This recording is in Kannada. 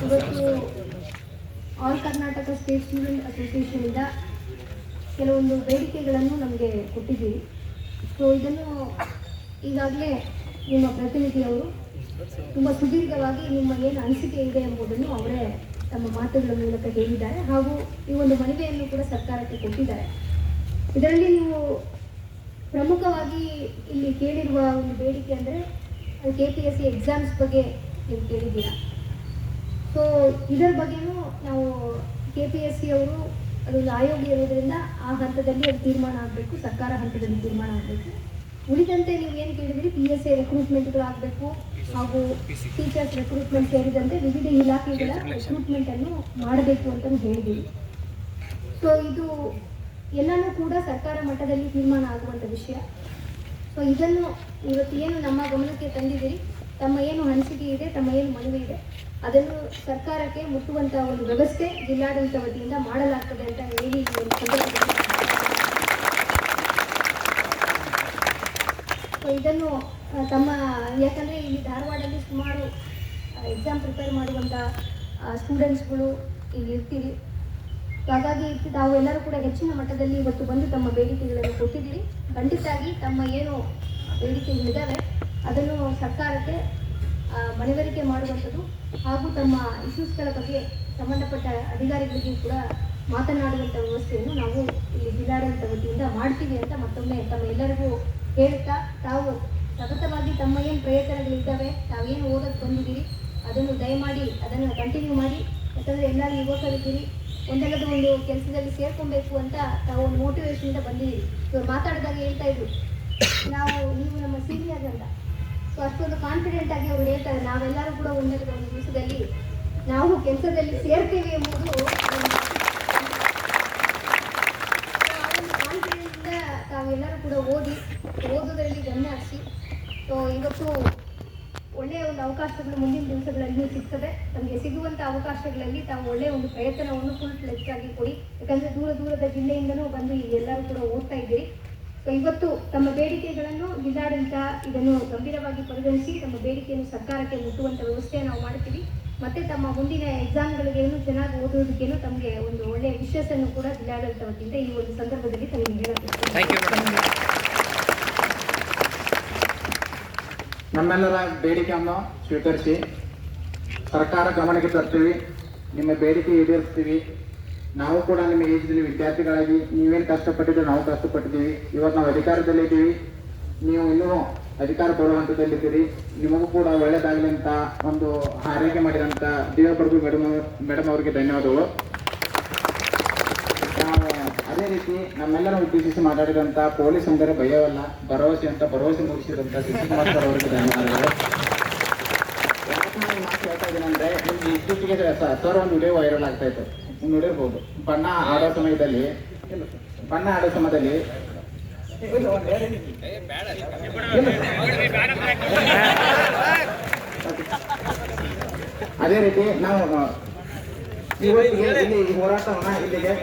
ಇವತ್ತು ಆಲ್ ಕರ್ನಾಟಕ ಸ್ಟೇಟ್ ಸ್ಟೂಡೆಂಟ್ ಅಸೋಸಿಯೇಷನಿಂದ ಕೆಲವೊಂದು ಬೇಡಿಕೆಗಳನ್ನು ನಮಗೆ ಕೊಟ್ಟಿದ್ದೀವಿ. ಸೊ ಇದನ್ನು ಈಗಾಗಲೇ ನಿಮ್ಮ ಪ್ರತಿನಿಧಿಯವರು ತುಂಬ ಸುದೀರ್ಘವಾಗಿ ನಿಮ್ಮ ಏನು ಅನಿಸಿಕೆ ಇದೆ ಎಂಬುದನ್ನು ಅವರೇ ತಮ್ಮ ಮಾತುಗಳ ಮೂಲಕ ಹೇಳಿದ್ದಾರೆ. ಹಾಗೂ ಈ ಒಂದು ಮನವಿಯನ್ನು ಕೂಡ ಸರ್ಕಾರಕ್ಕೆ ಕೊಟ್ಟಿದ್ದಾರೆ. ಇದರಲ್ಲಿ ನೀವು ಪ್ರಮುಖವಾಗಿ ಇಲ್ಲಿ ಕೇಳಿರುವ ಒಂದು ಬೇಡಿಕೆ ಅಂದರೆ KPSC ಎಕ್ಸಾಮ್ಸ್ ಬಗ್ಗೆ ನೀವು ಕೇಳಿದ್ದೀರಾ. ಸೊ ಇದರ ಬಗ್ಗೆಯೂ ನಾವು KPSC ಅವರು ಅದೊಂದು ಆಯೋಗ ಇರೋದ್ರಿಂದ ಆ ಹಂತದಲ್ಲಿ ಅದು ತೀರ್ಮಾನ ಆಗಬೇಕು, ಸರ್ಕಾರ ಹಂತದಲ್ಲಿ ತೀರ್ಮಾನ ಆಗಬೇಕು. ಉಳಿದಂತೆ ನೀವು ಏನು ಕೇಳಿದ್ರಿ, PSA ರಿಕ್ರೂಟ್ಮೆಂಟ್ಗಳಾಗಬೇಕು ಹಾಗೂ ಟೀಚರ್ಸ್ ರಿಕ್ರೂಟ್ಮೆಂಟ್ ಸೇರಿದಂತೆ ವಿವಿಧ ಇಲಾಖೆಗಳ ರಿಕ್ರೂಟ್ಮೆಂಟನ್ನು ಮಾಡಬೇಕು ಅಂತಲೂ ಹೇಳಿದ್ದೀವಿ. ಸೊ ಇದು ಎಲ್ಲನೂ ಕೂಡ ಸರ್ಕಾರ ಮಟ್ಟದಲ್ಲಿ ತೀರ್ಮಾನ ಆಗುವಂಥ ವಿಷಯ. ಸೊ ಇದನ್ನು ಇವತ್ತು ಏನು ನಮ್ಮ ಗಮನಕ್ಕೆ ತಂದಿದ್ದೀರಿ, ತಮ್ಮ ಏನು ಅನಿಸಿಕೆ ಇದೆ, ತಮ್ಮ ಏನು ಮನವಿ ಇದೆ, ಅದನ್ನು ಸರ್ಕಾರಕ್ಕೆ ಮುಟ್ಟುವಂಥ ಒಂದು ವ್ಯವಸ್ಥೆ ಜಿಲ್ಲಾಡಳಿತ ವತಿಯಿಂದ ಮಾಡಲಾಗ್ತದೆ ಅಂತ ಹೇಳಿ ಸೊ ಇದನ್ನು ತಮ್ಮ ಯಾಕಂದರೆ ಇಲ್ಲಿ ಧಾರವಾಡದಲ್ಲಿ ಸುಮಾರು ಎಕ್ಸಾಮ್ ಪ್ರಿಪೇರ್ ಮಾಡುವಂಥ ಸ್ಟೂಡೆಂಟ್ಸ್ಗಳು ಇಲ್ಲಿ ಇರ್ತೀರಿ. ಹಾಗಾಗಿ ತಾವೆಲ್ಲರೂ ಕೂಡ ಹೆಚ್ಚಿನ ಮಟ್ಟದಲ್ಲಿ ಇವತ್ತು ಬಂದು ತಮ್ಮ ಬೇಡಿಕೆಗಳನ್ನು ಕೊಟ್ಟಿದ್ದೀರಿ. ಖಂಡಿತವಾಗಿ ತಮ್ಮ ಏನು ಬೇಡಿಕೆಗಳಿದ್ದಾವೆ ಅದನ್ನು ಸರ್ಕಾರಕ್ಕೆ ಮನವರಿಕೆ ಮಾಡುವಂಥದ್ದು ಹಾಗೂ ತಮ್ಮ ಇಶ್ಯೂಸ್ಗಳ ಬಗ್ಗೆ ಸಂಬಂಧಪಟ್ಟ ಅಧಿಕಾರಿಗಳಿಗೆ ಕೂಡ ಮಾತನಾಡುವಂಥ ವ್ಯವಸ್ಥೆಯನ್ನು ನಾವು ಇಲ್ಲಿ ಜಿಲ್ಲಾಡಳಿತ ವತಿಯಿಂದ ಮಾಡ್ತೀವಿ ಅಂತ ಮತ್ತೊಮ್ಮೆ ತಮ್ಮ ಎಲ್ಲರಿಗೂ ಹೇಳ್ತಾ, ತಾವು ಸತತವಾಗಿ ತಮ್ಮ ಏನು ಪ್ರಯತ್ನಗಳಿದ್ದಾವೆ, ತಾವೇನು ಓದೋಕ್ಕೆ ಬಂದಿದ್ದೀರಿ ಅದನ್ನು ದಯಮಾಡಿ ಅದನ್ನು ಕಂಟಿನ್ಯೂ ಮಾಡಿ. ಯಾಕಂದರೆ ಎಲ್ಲರೂ ಯುವಕರಿದ್ದೀರಿ, ಒಂದಲ್ಲದ ಒಂದು ಕೆಲಸದಲ್ಲಿ ಸೇರ್ಕೊಬೇಕು ಅಂತ ತಾವು ಒಂದು ಮೋಟಿವೇಶನಿಂದ ಬಂದಿದ್ದೀರಿ. ಇವ್ರು ಮಾತಾಡಿದಾಗ ಹೇಳ್ತಾ ಇದ್ರು, ನೀವು ನಮ್ಮ ಸೀನಿಯರ್ ಅಂತ. ಸೊ ಅಷ್ಟೊಂದು ಕಾನ್ಫಿಡೆಂಟ್ ಆಗಿ ಅವ್ರು ಹೇಳ್ತಾರೆ, ನಾವೆಲ್ಲರೂ ಕೂಡ ಒಂದಲ್ಲದ ಒಂದು ದಿವಸದಲ್ಲಿ ನಾವು ಕೆಲಸದಲ್ಲಿ ಸೇರ್ತೀವಿ ಎಂಬುದು ಕಾನ್ಫಿಡೆಂಟಿಂದ ತಾವೆಲ್ಲರೂ ಕೂಡ ಓದೋದರಲ್ಲಿ ಗಮನ ಹರಿಸಿ. ಸೊ ಇವತ್ತು ಒಳ್ಳೆಯ ಒಂದು ಅವಕಾಶಗಳು ಮುಂದಿನ ದಿವಸಗಳಲ್ಲಿ ಸಿಗ್ತದೆ. ನಮಗೆ ಸಿಗುವಂಥ ಅವಕಾಶಗಳಲ್ಲಿ ತಾವು ಒಳ್ಳೆಯ ಒಂದು ಪ್ರಯತ್ನವನ್ನು ಫುಲ್ ಫ್ಲೆಕ್ಸಾಗಿ ಕೊಡಿ. ಯಾಕಂದರೆ ದೂರದ ಜಿಲ್ಲೆಯಿಂದನೂ ಬಂದು ಇಲ್ಲಿ ಎಲ್ಲರೂ ಕೂಡ ಓದ್ತಾ ಇದ್ದೀರಿ. ಸೊ ಇವತ್ತು ತಮ್ಮ ಬೇಡಿಕೆಗಳನ್ನು ಜಿಲ್ಲಾಡಳಿತ ಇದನ್ನು ಗಂಭೀರವಾಗಿ ಪರಿಗಣಿಸಿ ತಮ್ಮ ಬೇಡಿಕೆಯನ್ನು ಸರ್ಕಾರಕ್ಕೆ ಮುಟ್ಟುವಂಥ ವ್ಯವಸ್ಥೆ ನಾವು ಮಾಡ್ತೀವಿ. ಮತ್ತು ತಮ್ಮ ಮುಂದಿನ ಎಕ್ಸಾಮ್ಗಳಿಗೇನು ಚೆನ್ನಾಗಿ ಓದೋದಕ್ಕೇನು ತಮಗೆ ಒಂದು ಒಳ್ಳೆಯ ವಿಶ್ವಾಸವನ್ನು ಕೂಡ ಜಿಲ್ಲಾಡಳಿತ ವತಿಯಿಂದ ಈ ಒಂದು ಸಂದರ್ಭದಲ್ಲಿ ತಮಗೆ ಹೇಳಬೇಕು. ನಮ್ಮೆಲ್ಲರ ಬೇಡಿಕೆಯನ್ನು ಸ್ವೀಕರಿಸಿ ಸರ್ಕಾರ ಗಮನಕ್ಕೆ ತರ್ತೀವಿ. ನಿಮ್ಮ ಬೇಡಿಕೆ ಈಡೇರಿಸ್ತೀವಿ. ನಾವು ಕೂಡ ನಿಮ್ಮ ಏಜ್ನಲ್ಲಿ ವಿದ್ಯಾರ್ಥಿಗಳಾಗಿ ನೀವೇನು ಕಷ್ಟಪಟ್ಟಿದ್ದು ನಾವು ಕಷ್ಟಪಟ್ಟಿದ್ದೀವಿ. ಇವತ್ತು ನಾವು ಅಧಿಕಾರದಲ್ಲಿದ್ದೀವಿ, ನೀವು ಇನ್ನೂ ಅಧಿಕಾರ ಬರುವ ಹಂತದಲ್ಲಿದ್ದೀರಿ. ನಿಮಗೂ ಕೂಡ ಒಳ್ಳೆಯದಾಗಲಿ ಅಂತ ಒಂದು ಆರೈಕೆ ಮಾಡಿದಂಥ ದೇವಪ್ರಭು ಮೇಡಮ್ ಅವರಿಗೆ ಧನ್ಯವಾದಗಳು. ಅದೇ ರೀತಿ ನಮ್ಮೆಲ್ಲರ ಉದ್ದೇಶಿಸಿ ಮಾತಾಡಿದಂಥ ಪೊಲೀಸ್ ಅಂದರೆ ಭಯವಲ್ಲ ಭರವಸೆ ಅಂತ ಭರವಸೆ ಮೂಡಿಸಿದಂಥ ಶಿವಕುಮಾರ್ ಸರ್ ಅವರಿಗೆ ಧನ್ಯವಾದಗಳು. ಯಾಕೆ ನಾನು ಮಾತು ಹೇಳ್ತಾ ಇದ್ದೀನಿ ಅಂದರೆ, ನಿಮ್ಗೆ ಇತ್ತೀಚೆಗೆ ಸರ್ ಒಂದು ವಿಡಿಯೋ ವೈರಲ್ ಆಗ್ತಾ ಇತ್ತು, ನೀವು ನೋಡಿರ್ಬೋದು. ಬಣ್ಣ ಆಡೋ ಸಮಯದಲ್ಲಿ ಅದೇ ರೀತಿ ನಾವು ಇವತ್ತಿಗೆ ಇಲ್ಲಿ ಹೋರಾಟವನ್ನು ಇಲ್ಲಿಗೆ